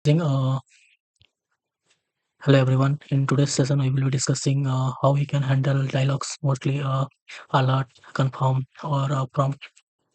Using, hello everyone. In today's session, we will be discussing how we can handle dialogues, mostly alert, confirm, or prompt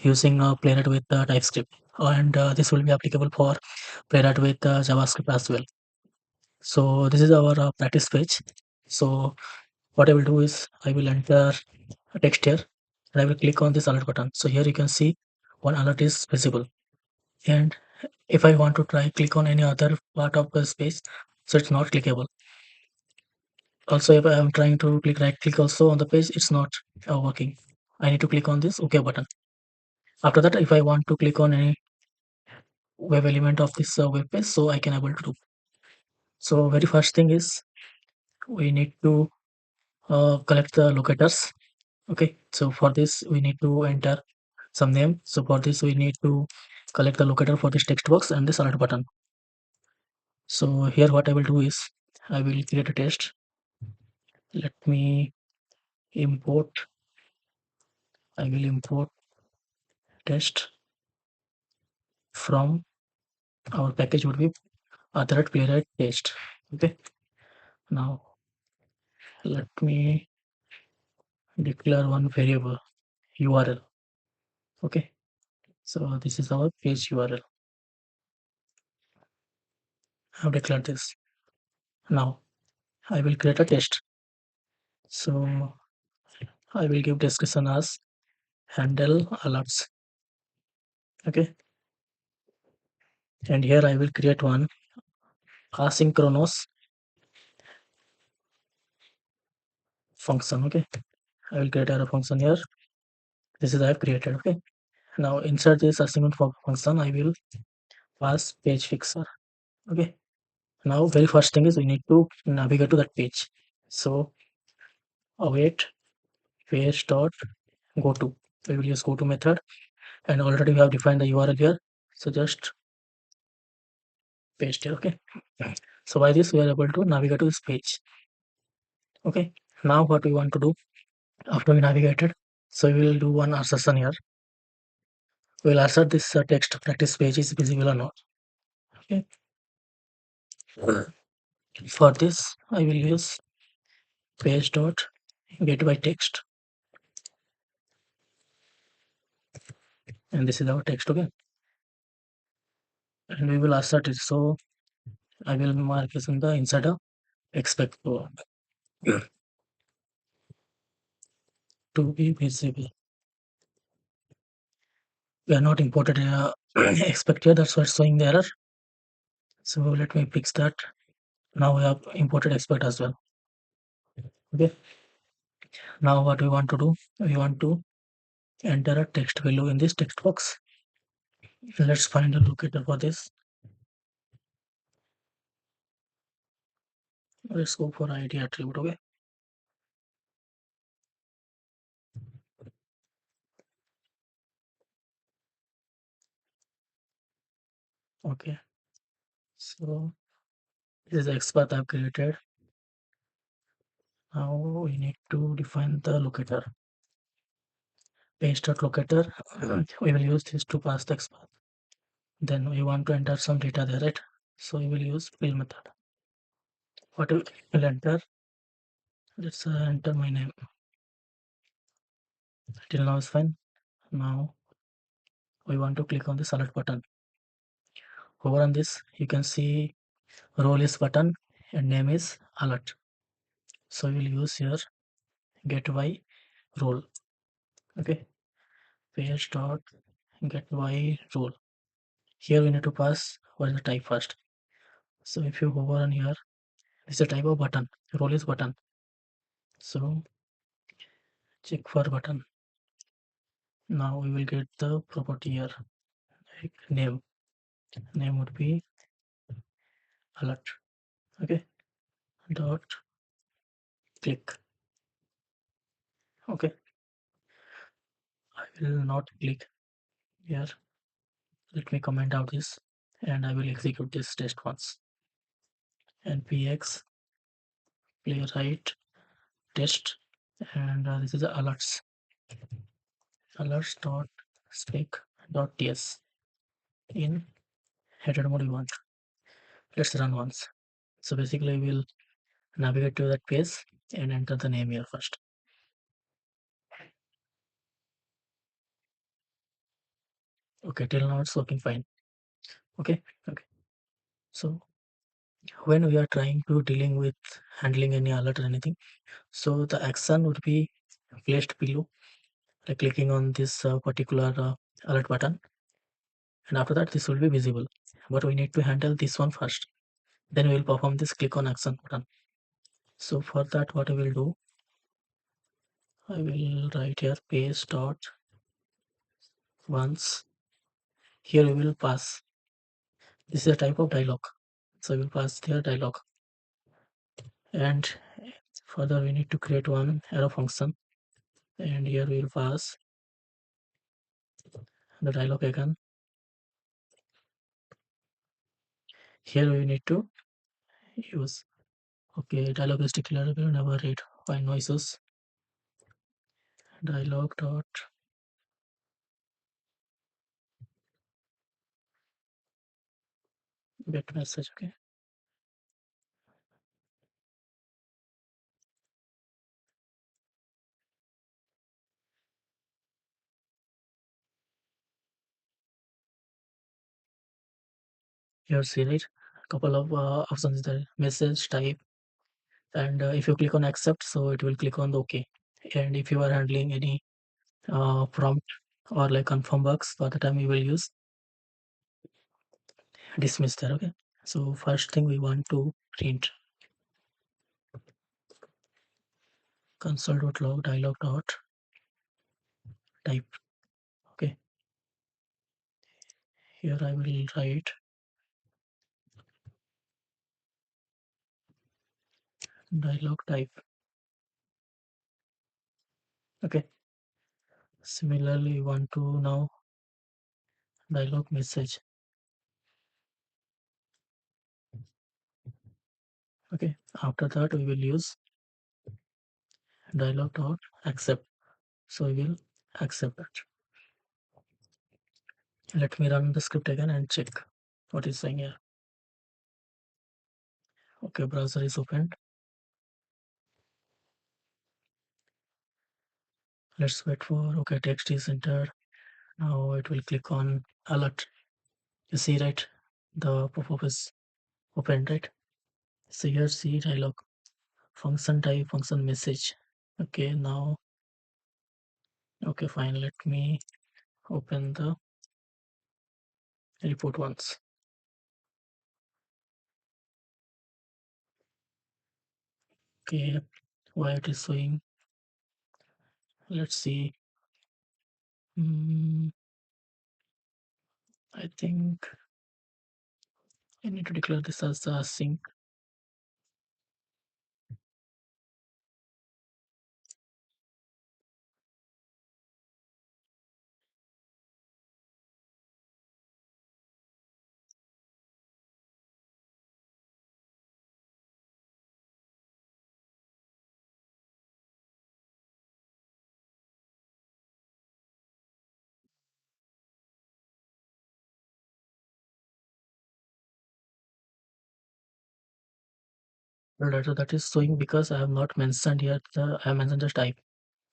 using Playwright with TypeScript. And this will be applicable for Playwright with JavaScript as well. So this is our practice page. So what I will do is I will enter a text here and I will click on this alert button. So here you can see one alert is visible. And if I want to try click on any other part of the space, so it's not clickable. Also, if I am trying to right click also on the page, it's not working. I need to click on this OK button. After that, if I want to click on any web element of this web page, so I can able to do. So very first thing is we need to collect the locators. Okay, so for this we need to enter some name. So for this we need to collect the locator for this text box and this alert button. So here what I will do is I will create a test. Let me import. I will import test from our package would be other playwright test. Okay, now let me declare one variable url. Okay, so this is our page url. I have declared this. Now I will create a test. So I will give description as handle alerts. Okay, and here I will create one asynchronous function. Okay, I will create a function here. This is I have created. Okay, now inside this asynchronous function I will pass page fixer. Okay, now very first thing is we need to navigate to that page. So await page dot go to. We will use go to method, and already we have defined the URL here. So just paste here. Okay, so by this we are able to navigate to this page. Okay, now what we want to do after we navigated, so we will do one assertion here. We will assert this text practice page is visible or not. Okay, for this I will use page dot get by text, and this is our text. Okay, and we will assert it. So I will mark this in the inside of expect to be visible. We are not imported expect here, that's what's showing the error. So let me fix that. Now we have imported expect as well. Okay, now what we want to do, we want to enter a text value in this text box. Let's find a locator for this. Let's go for id attribute. Okay, okay, so this is the expert I've created. Now we need to define the locator. Page.locator. We will use this to pass the XPath. Then we want to enter some data there, right? So we will use fill method. What we will enter? Let's enter my name. Till now is fine. Now we want to click on the select button. Over on this, you can see role is button and name is alert. So we will use here get by role. Okay, page dot get by role. Here we need to pass what is the type first. So if you hover on here, this is a type of button. Role is button. So check for button. Now we will get the property here, like name would be alert. Okay, dot click. Okay, I will not click here. Let me comment out this and I will execute this test once. npx playwright test, and this is the alerts dot spec dot ts in header mode we want. Let's run once. So basically we'll navigate to that page and enter the name here first. Okay, till now it's working fine. Okay. So when we are trying to dealing with handling any alert or anything, so the action would be placed below, like clicking on this particular alert button, and after that this will be visible. But we need to handle this one first. Then we will perform this click on action button. So for that, what I will do, I will write here page dot once. Here we will pass. This is a type of dialog. So we will pass here dialog. And further we need to create one arrow function. And here we will pass the dialog again. Here we need to use. Okay, dialog is declarable, never read. Fine, no issues. Dialog dot get message. Okay. Here see right. Couple of options there. Message type, and if you click on accept, so it will click on the OK. And if you are handling any prompt or like confirm bugs, so at the time we will use dismiss there. Okay, so first thing we want to print console.log dialog dot type. Okay, here I will write dialog type. Okay, similarly we want to now dialog message. Okay, after that we will use dialog dot accept. So we will accept that. Let me run the script again and check what is saying here. Okay, browser is opened. Let's wait for, okay, text is entered. Now it will click on alert. You see, right? The pop-up is open, right? So here see dialog, function type, function message. Okay, now, okay, fine. Let me open the report once. Okay, why it is showing? Let's see. I think I need to declare this as a sync. Letter that is showing because I have not mentioned here I have mentioned the type,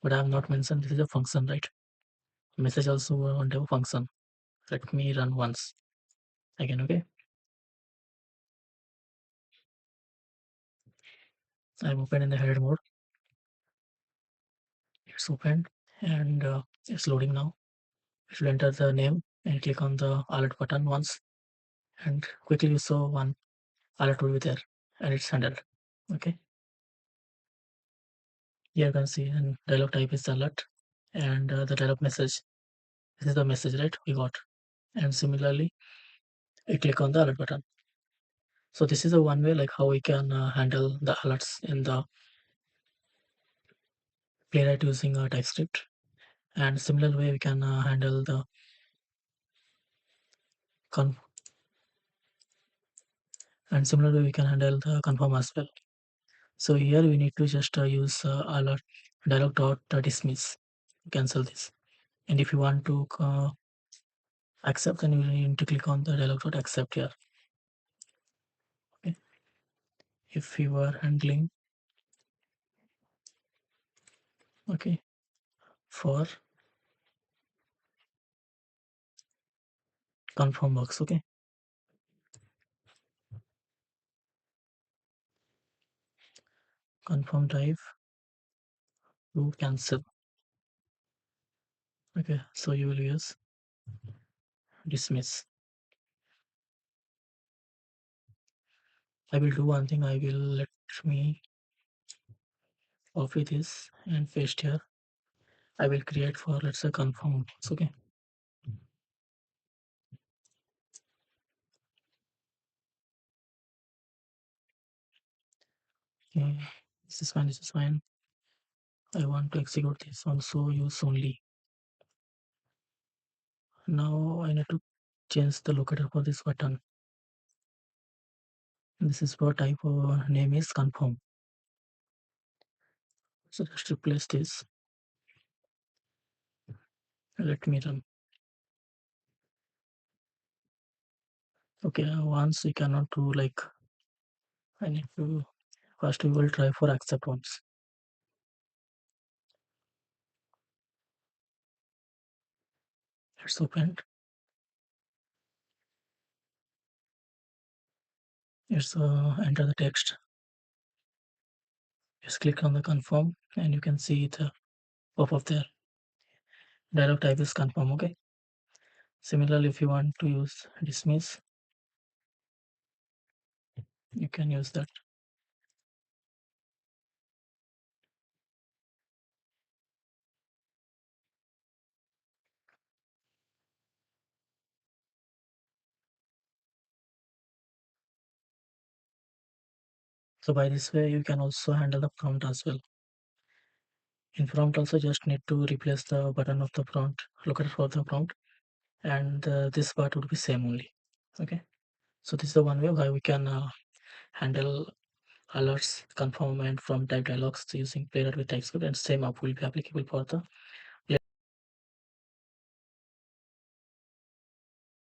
but I have not mentioned this is a function, right? Message also want a function. Let me run once again. Okay, I'm open in the header mode. It's open and it's loading now. It will enter the name and click on the alert button once, and quickly you saw one alert will be there and it's handled. Okay, here you can see and dialog type is alert, and the dialog message, this is the message, right, we got. And similarly we click on the alert button. So this is a one way like how we can handle the alerts in the Playwright using TypeScript. And similar way we can handle the con and similar way we can handle the confirm as well. So here we need to just use alert dialog dot dismiss, cancel this. And if you want to accept, then you need to click on the dialog dot accept here. if you are handling, okay, for confirm box, okay, confirm type to cancel. Okay, so you will use dismiss. I will do one thing. I will let me copy this and paste here. I will create for, let's say, confirm box, okay. Okay, this is fine. This is fine. I want to execute this also use only. Now I need to change the locator for this button. This is for type name is confirm. So just replace this. Let me run. Okay, once we cannot do like, I need to first we will try for accept once. It's opened. It's enter the text. Just click on the confirm and you can see the pop up there. Dialog type is confirm, okay. Similarly, if you want to use dismiss, you can use that. So by this way, you can also handle the prompt as well. In prompt also just need to replace the button of the prompt, locator for the prompt, and this part would be same only. Okay. So this is the one way how we can handle alerts, confirm and from type dialogs using Playwright with TypeScript, and same app will be applicable for the